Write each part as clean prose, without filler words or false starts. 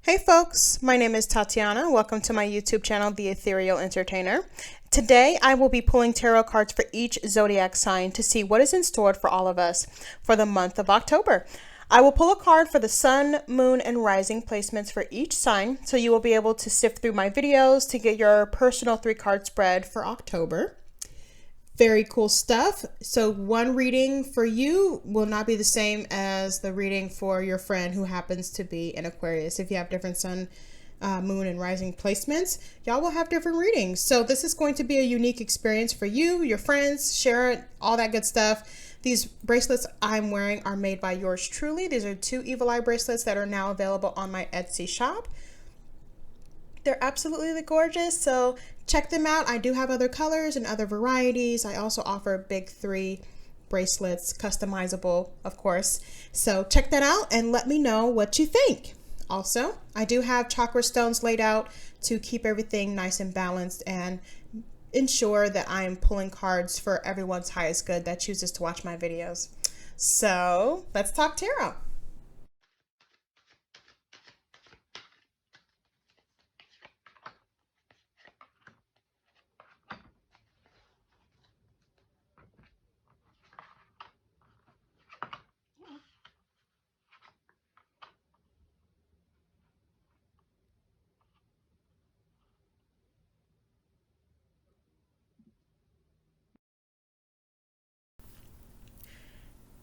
Hey folks, my name is Tatiana. Welcome to my YouTube channel, The Ethereal Entertainer. Today I will be pulling tarot cards for each zodiac sign to see what is in store for all of us for the month of October. I will pull a card for the sun, moon, and rising placements for each sign, so you will be able to sift through my videos to get your personal 3-card spread for October. Very cool stuff. So one reading for you will not be the same as the reading for your friend who happens to be in Aquarius. If you have different sun, moon, and rising placements, y'all will have different readings. So this is going to be a unique experience for you, your friends, share it, all that good stuff. These bracelets I'm wearing are made by yours truly. These are 2 Evil Eye bracelets that are now available on my Etsy shop. They're absolutely gorgeous, so check them out. I do have other colors and other varieties. I also offer big 3 bracelets, customizable, of course. So check that out and let me know what you think. Also, I do have chakra stones laid out to keep everything nice and balanced and ensure that I am pulling cards for everyone's highest good that chooses to watch my videos. So let's talk tarot.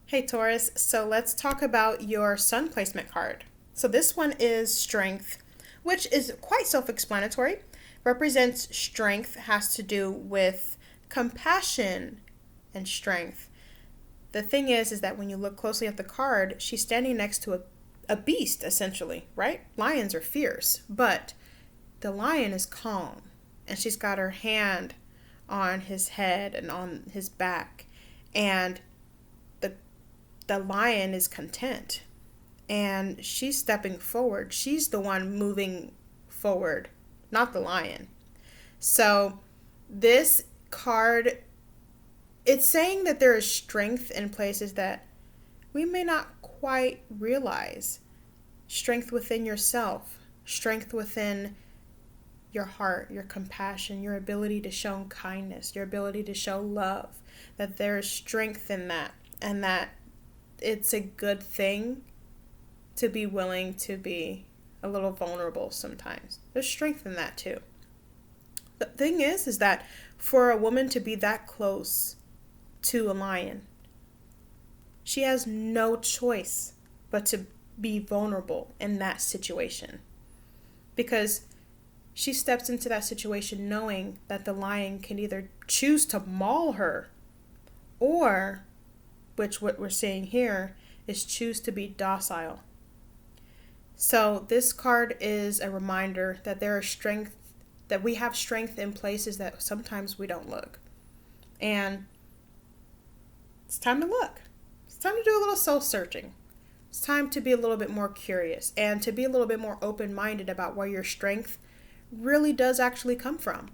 Hey Taurus, so let's talk about your sun placement card. So this one is strength, which is quite self-explanatory. Represents strength, has to do with compassion and strength. The thing is that when you look closely at the card, she's standing next to a beast, essentially, right? Lions are fierce, but the lion is calm, and she's got her hand on his head and on his back, and the lion is content, and she's stepping forward. She's the one moving forward, not the lion. So this card, it's saying that there is strength in places that we may not quite realize. Strength within yourself, strength within your heart, your compassion, your ability to show kindness, your ability to show love, that there is strength in that, and that it's a good thing to be willing to be a little vulnerable sometimes. There's strength in that too. The thing is that for a woman to be that close to a lion, she has no choice but to be vulnerable in that situation, because she steps into that situation knowing that the lion can either choose to maul her, or, which what we're seeing here, is choose to be docile. So this card is a reminder that there is strength, that we have strength in places that sometimes we don't look. And it's time to look. It's time to do a little soul searching. It's time to be a little bit more curious and to be a little bit more open-minded about where your strength really does actually come from.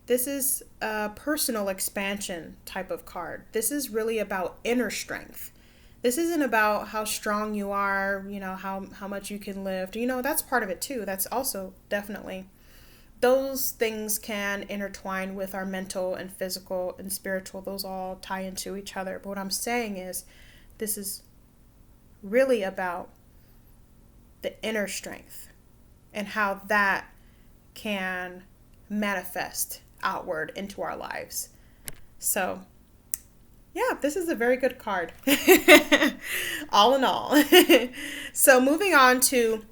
This is a personal expansion type of card. This is really about inner strength. This isn't about how strong you are, how much you can lift. That's part of it too. That's also definitely, those things can intertwine with our mental and physical and spiritual. Those all tie into each other. But what I'm saying is, this is really about the inner strength and how that can manifest outward into our lives. So yeah, this is a very good card all in all. So moving on to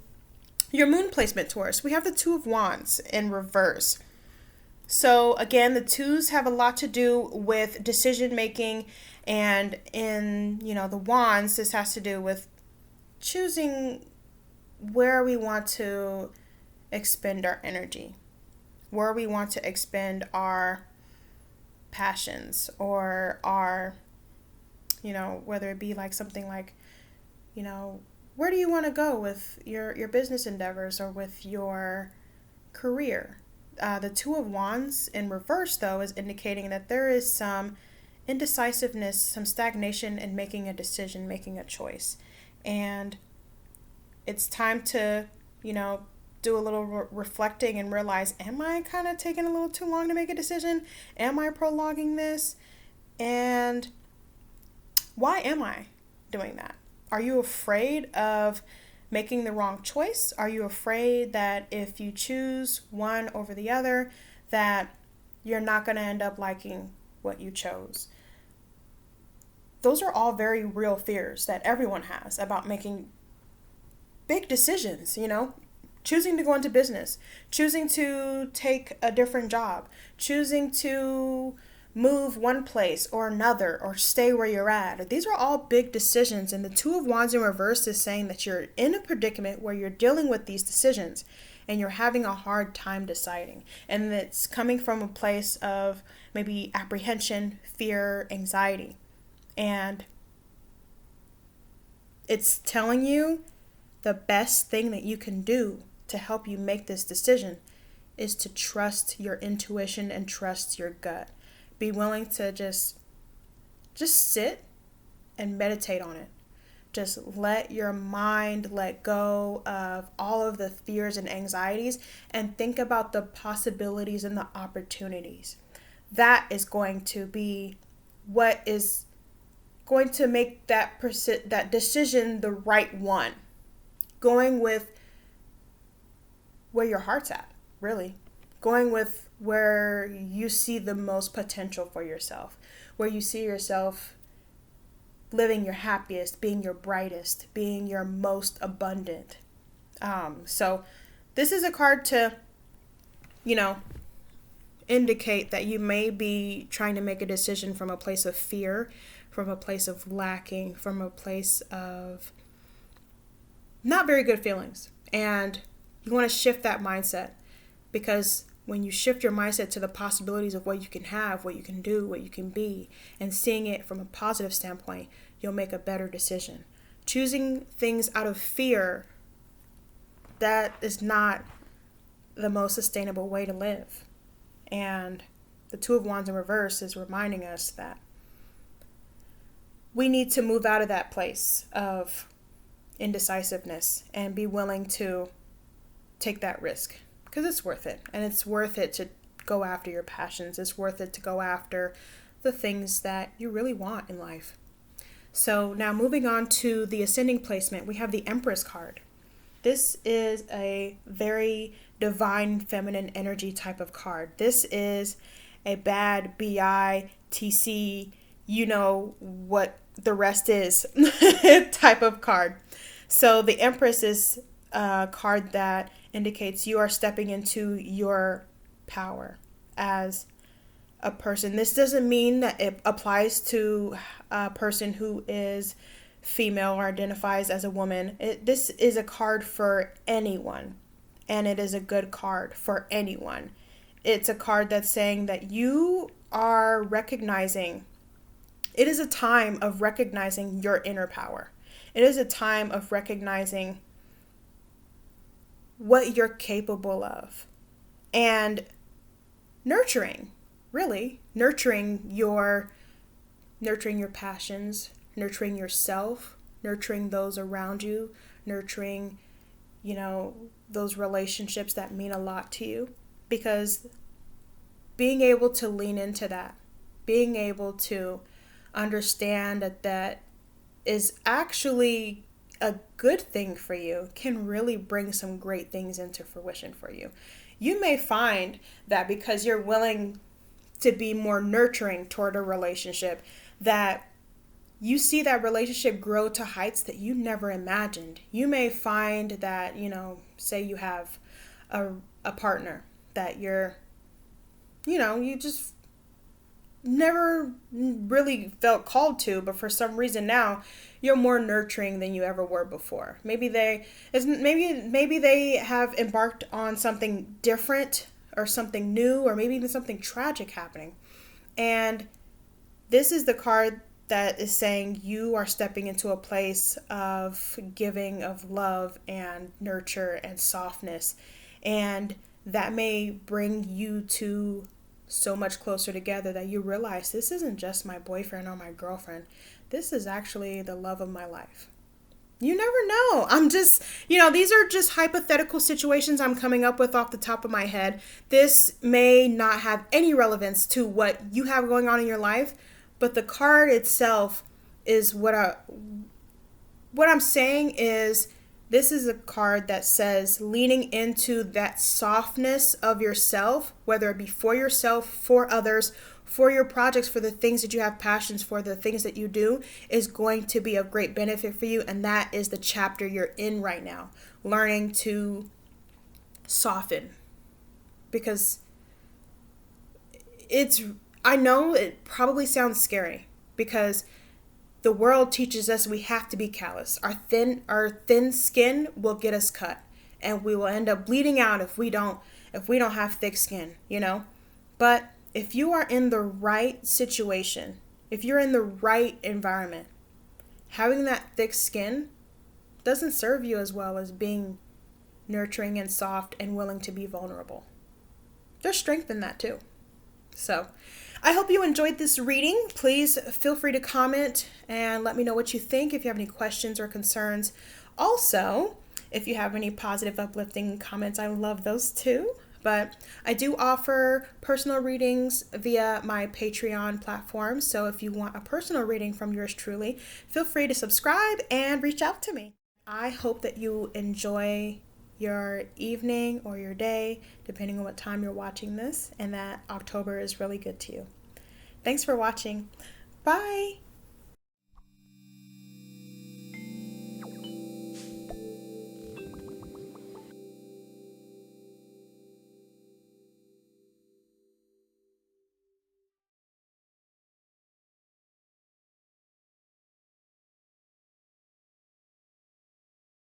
your moon placement, Taurus, we have the 2 of Wands in reverse. So again, the 2s have a lot to do with decision making, and in the Wands, this has to do with choosing where we want to expend our energy, where we want to expend our passions, or our, whether it be like something like, where do you want to go with your business endeavors or with your career? The 2 of Wands in reverse, though, is indicating that there is some indecisiveness, some stagnation in making a decision, making a choice. And it's time to, do a little reflecting and realize, am I kind of taking a little too long to make a decision? Am I prolonging this? And why am I doing that? Are you afraid of making the wrong choice? Are you afraid that if you choose one over the other, that you're not going to end up liking what you chose? Those are all very real fears that everyone has about making big decisions, choosing to go into business, choosing to take a different job, choosing to move one place or another, or stay where you're at. These are all big decisions, and the Two of Wands in reverse is saying that you're in a predicament where you're dealing with these decisions and you're having a hard time deciding. And it's coming from a place of maybe apprehension, fear, anxiety. And it's telling you the best thing that you can do to help you make this decision is to trust your intuition and trust your gut. Be willing to just sit and meditate on it. Just let your mind let go of all of the fears and anxieties and think about the possibilities and the opportunities. That is going to be what is going to make that decision the right one. Going with where your heart's at, really. Going with where you see the most potential for yourself, where you see yourself living your happiest, being your brightest, being your most abundant. So this is a card to, indicate that you may be trying to make a decision from a place of fear, from a place of lacking, from a place of not very good feelings. And you want to shift that mindset, because when you shift your mindset to the possibilities of what you can have, what you can do, what you can be, and seeing it from a positive standpoint, you'll make a better decision. Choosing things out of fear, that is not the most sustainable way to live. And the Two of Wands in reverse is reminding us that we need to move out of that place of indecisiveness and be willing to take that risk, because it's worth it. And it's worth it to go after your passions. It's worth it to go after the things that you really want in life. So now moving on to the Ascending placement, we have the Empress card. This is a very divine feminine energy type of card. This is a bad BITC, you know what the rest is type of card. So the Empress is a card that indicates you are stepping into your power as a person. This doesn't mean that it applies to a person who is female or identifies as a woman. This is a card for anyone, and it is a good card for anyone. It's a card that's saying that you are recognizing, it is a time of recognizing your inner power. It is a time of recognizing what you're capable of and nurturing, really nurturing your passions, nurturing yourself, nurturing those around you, nurturing, those relationships that mean a lot to you. Because being able to lean into that, being able to understand that is actually a good thing for you, can really bring some great things into fruition for you. You may find that because you're willing to be more nurturing toward a relationship, that you see that relationship grow to heights that you never imagined. You may find that, say you have a partner that you just never really felt called to, but for some reason now you're more nurturing than you ever were before. Maybe they have embarked on something different or something new, or maybe even something tragic happening. And this is the card that is saying you are stepping into a place of giving, of love and nurture and softness. And that may bring you to so much closer together that you realize this isn't just my boyfriend or my girlfriend. This is actually the love of my life. You never know. I'm just, these are just hypothetical situations I'm coming up with off the top of my head. This may not have any relevance to what you have going on in your life, but the card itself is what I'm saying is this is a card that says leaning into that softness of yourself, whether it be for yourself, for others, for your projects, for the things that you have passions for, the things that you do, is going to be of great benefit for you. And that is the chapter you're in right now, learning to soften. Because I know it probably sounds scary, because the world teaches us we have to be callous. Our thin skin will get us cut, and we will end up bleeding out if we don't have thick skin, But if you are in the right situation, if you're in the right environment, having that thick skin doesn't serve you as well as being nurturing and soft and willing to be vulnerable. There's strength in that too. So I hope you enjoyed this reading. Please feel free to comment and let me know what you think if you have any questions or concerns. Also, if you have any positive, uplifting comments, I love those too. But I do offer personal readings via my Patreon platform. So if you want a personal reading from yours truly, feel free to subscribe and reach out to me. I hope that you enjoy your evening or your day, depending on what time you're watching this, and that October is really good to you. Thanks for watching. Bye.